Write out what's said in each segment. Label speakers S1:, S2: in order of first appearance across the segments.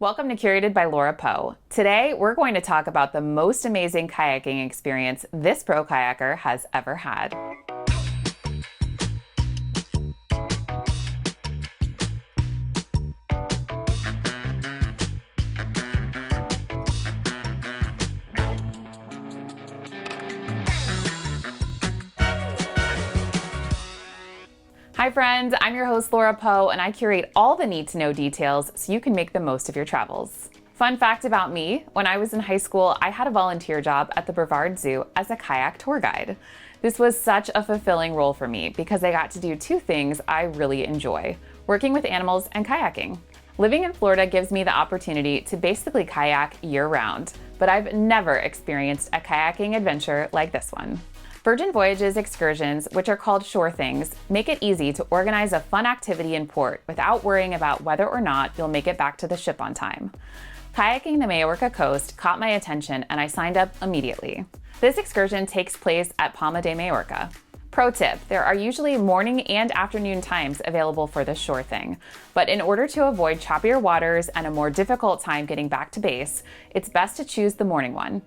S1: Welcome to Curated by Laura Poe. Today, we're going to talk about the most amazing kayaking experience this pro kayaker has ever had. Hi friends, I'm your host Laura Poe, and I curate all the need-to-know details so you can make the most of your travels. Fun fact about me, when I was in high school, I had a volunteer job at the Brevard Zoo as a kayak tour guide. This was such a fulfilling role for me because I got to do two things I really enjoy, working with animals and kayaking. Living in Florida gives me the opportunity to basically kayak year-round, but I've never experienced a kayaking adventure like this one. Virgin Voyages excursions, which are called shore things, make it easy to organize a fun activity in port without worrying about whether or not you'll make it back to the ship on time. Kayaking the Mallorca Coast caught my attention and I signed up immediately. This excursion takes place at Palma de Mallorca. Pro tip, there are usually morning and afternoon times available for this shore thing, but in order to avoid choppier waters and a more difficult time getting back to base, it's best to choose the morning one.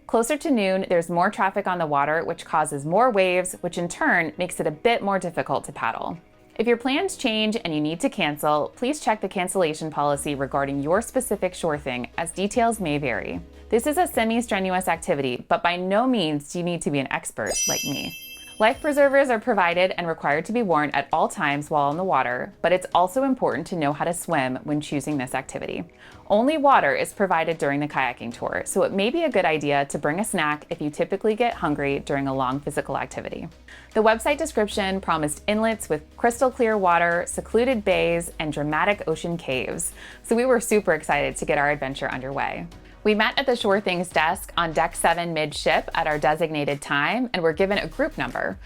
S1: Closer to noon, there's more traffic on the water, which causes more waves, which in turn makes it a bit more difficult to paddle. If your plans change and you need to cancel, please check the cancellation policy regarding your specific shore thing, as details may vary. This is a semi-strenuous activity, but by no means do you need to be an expert like me. Life preservers are provided and required to be worn at all times while on the water, but it's also important to know how to swim when choosing this activity. Only water is provided during the kayaking tour, so it may be a good idea to bring a snack if you typically get hungry during a long physical activity. The website description promised inlets with crystal clear water, secluded bays, and dramatic ocean caves, so we were super excited to get our adventure underway. We met at the Shore Things desk on Deck 7 midship at our designated time and were given a group number.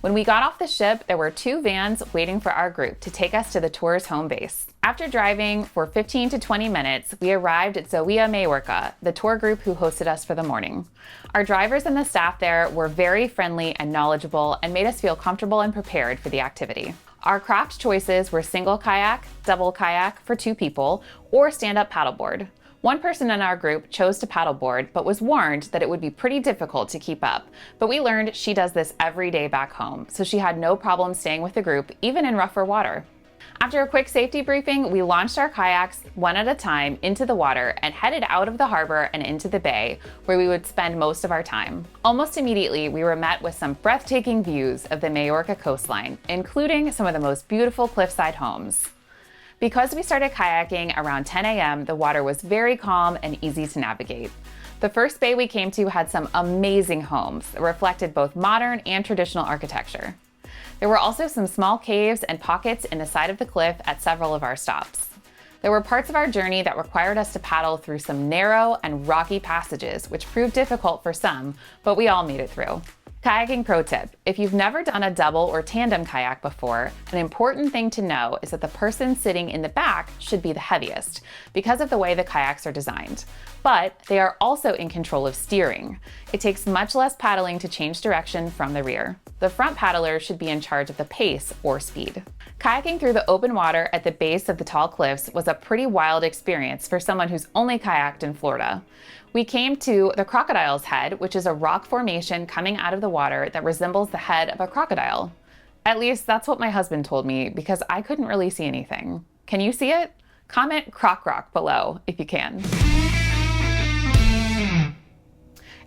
S1: When we got off the ship, there were two vans waiting for our group to take us to the tour's home base. After driving for 15 to 20 minutes, we arrived at ZOEA Mallorca, the tour group who hosted us for the morning. Our drivers and the staff there were very friendly and knowledgeable and made us feel comfortable and prepared for the activity. Our craft choices were single kayak, double kayak for two people, or stand-up paddleboard. One person in our group chose to paddleboard, but was warned that it would be pretty difficult to keep up. But we learned she does this every day back home, so she had no problem staying with the group, even in rougher water. After a quick safety briefing, we launched our kayaks one at a time into the water and headed out of the harbor and into the bay, where we would spend most of our time. Almost immediately, we were met with some breathtaking views of the Mallorca coastline, including some of the most beautiful cliffside homes. Because we started kayaking around 10 a.m., the water was very calm and easy to navigate. The first bay we came to had some amazing homes that reflected both modern and traditional architecture. There were also some small caves and pockets in the side of the cliff at several of our stops. There were parts of our journey that required us to paddle through some narrow and rocky passages, which proved difficult for some, but we all made it through. Kayaking pro tip: if you've never done a double or tandem kayak before, an important thing to know is that the person sitting in the back should be the heaviest because of the way the kayaks are designed. But they are also in control of steering. It takes much less paddling to change direction from the rear. The front paddler should be in charge of the pace or speed. Kayaking through the open water at the base of the tall cliffs was a pretty wild experience for someone who's only kayaked in Florida. We came to the Crocodile's head, which is a rock formation coming out of the water that resembles the head of a crocodile. At least that's what my husband told me, because I couldn't really see anything. Can you see it? Comment Croc Rock below if you can.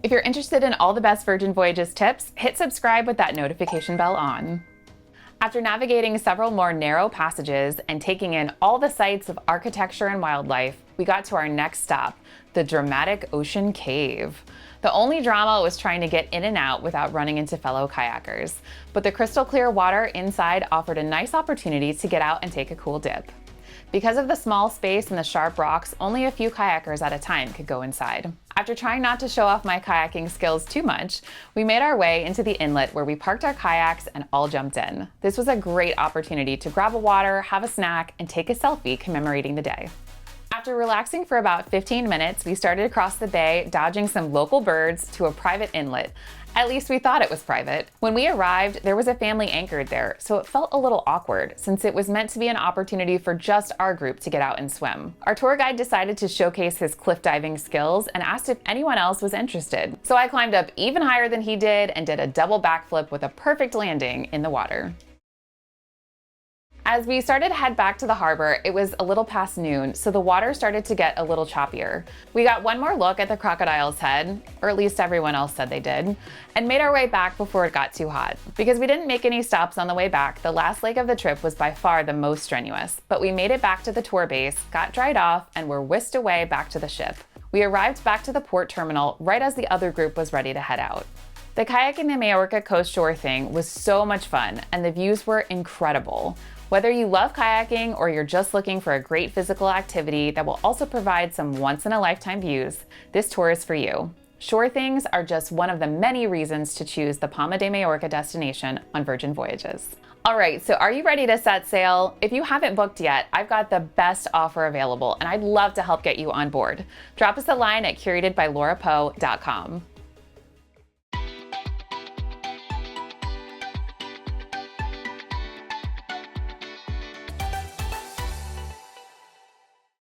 S1: If you're interested in all the best Virgin Voyages tips, hit subscribe with that notification bell on. After navigating several more narrow passages and taking in all the sights of architecture and wildlife, we got to our next stop, the dramatic ocean cave. The only drama was trying to get in and out without running into fellow kayakers, but the crystal clear water inside offered a nice opportunity to get out and take a cool dip. Because of the small space and the sharp rocks, only a few kayakers at a time could go inside. After trying not to show off my kayaking skills too much, we made our way into the inlet where we parked our kayaks and all jumped in. This was a great opportunity to grab a water, have a snack, and take a selfie commemorating the day. After relaxing for about 15 minutes, we started across the bay, dodging some local birds to a private inlet. At least we thought it was private. When we arrived, there was a family anchored there, so it felt a little awkward since it was meant to be an opportunity for just our group to get out and swim. Our tour guide decided to showcase his cliff diving skills and asked if anyone else was interested. So I climbed up even higher than he did and did a double backflip with a perfect landing in the water. As we started to head back to the harbor, it was a little past noon, so the water started to get a little choppier. We got one more look at the Crocodile's head, or at least everyone else said they did, and made our way back before it got too hot. Because we didn't make any stops on the way back, the last leg of the trip was by far the most strenuous, but we made it back to the tour base, got dried off, and were whisked away back to the ship. We arrived back to the port terminal right as the other group was ready to head out. The Kayaking the Mallorca Coast shore thing was so much fun, and the views were incredible. Whether you love kayaking or you're just looking for a great physical activity that will also provide some once-in-a-lifetime views, this tour is for you. Shore things are just one of the many reasons to choose the Palma de Mallorca destination on Virgin Voyages. All right, so are you ready to set sail? If you haven't booked yet, I've got the best offer available, and I'd love to help get you on board. Drop us a line at curatedbylaurapoe.com.